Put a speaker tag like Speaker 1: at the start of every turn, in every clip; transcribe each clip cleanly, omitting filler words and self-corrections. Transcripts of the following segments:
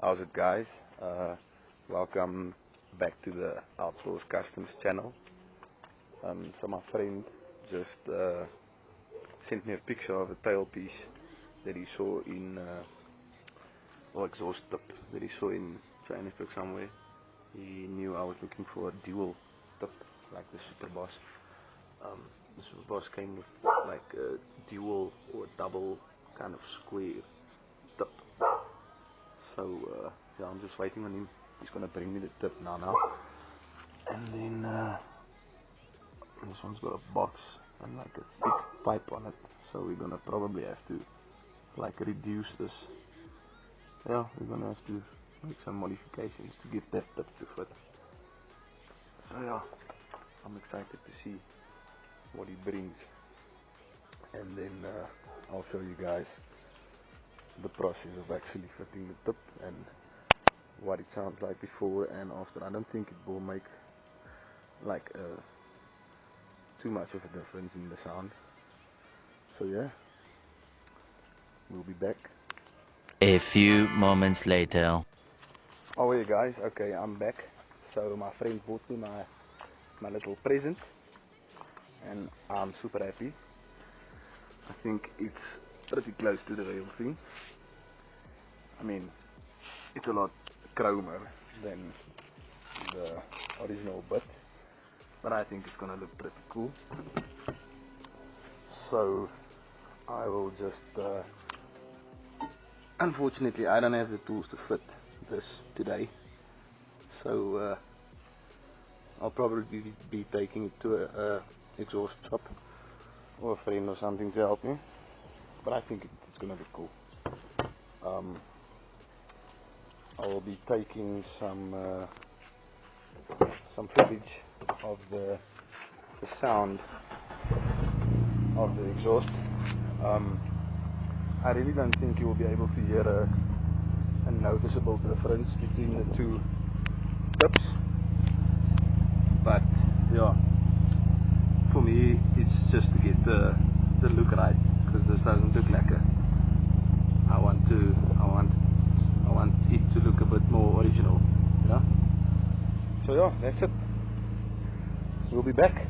Speaker 1: How's it, guys? Welcome back to the Outsource Customs channel. So my friend just sent me a picture of a tailpiece that he saw in, or exhaust tip that he saw in Johannesburg somewhere. He knew I was looking for a dual tip like the Super Boss. The Super Boss came with like a dual or double kind of square tip. So yeah, I'm just waiting on him. He's gonna bring me the tip now. And then this one's got a box and like a thick pipe on it. So we're gonna probably have to like reduce this. Yeah, we're gonna have to make some modifications to get that tip to fit. So yeah, I'm excited to see what he brings. And then I'll show you guys the process of actually fitting the tip and what it sounds like before and after. I don't think it will make like too much of a difference in the sound. So yeah, we'll be back.
Speaker 2: A few moments later.
Speaker 1: Oh yeah, guys, okay, I'm back. So my friend bought me my little present and I'm super happy. I think it's pretty close to the real thing. I mean, it's a lot chromer than the original bit, but I think it's gonna look pretty cool. So I will just unfortunately I don't have the tools to fit this today, so I'll probably be taking it to a exhaust shop or a friend or something to help me, but I think it's gonna be cool. I will be taking some footage of the sound of the exhaust. I really don't think you will be able to hear a noticeable difference between the two tips, but yeah, for me it's just to get the look right, because this doesn't look like I want it to look a bit more original, you know? So yeah, that's it. We'll be back.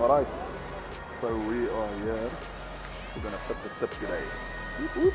Speaker 1: Alright, so we are here. We're gonna fit the tip today. Whoop, whoop.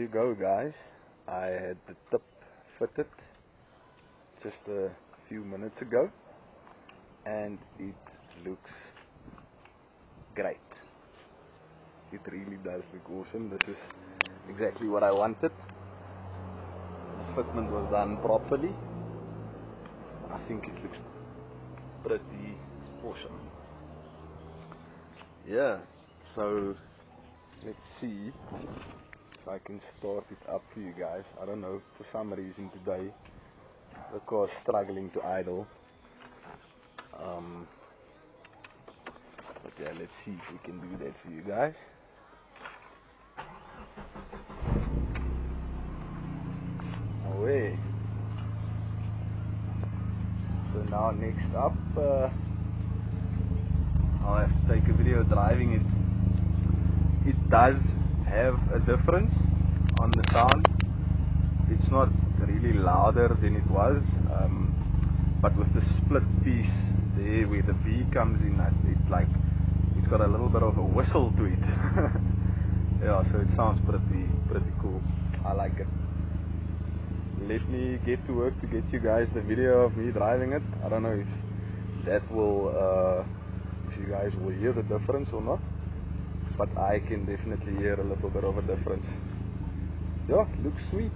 Speaker 1: you go, guys. I had the tip fitted just a few minutes ago and it looks great. It really does look awesome. This is exactly what I wanted. The fitment was done properly. I think it looks pretty awesome. Yeah, so let's see if I can start it up for you guys. I don't know, for some reason today the car's struggling to idle. But yeah, let's see if we can do that for you guys. Away. So now next up, I'll have to take a video driving it. It does have a difference on the sound. It's not really louder than it was, but with the split piece there where the V comes in, it's got a little bit of a whistle to it. Yeah, so it sounds pretty cool. I like it. Let me get to work to get you guys the video of me driving it. I don't know if that will, if you guys will hear the difference or not, but I can definitely hear a little bit of a difference. Yeah, looks sweet.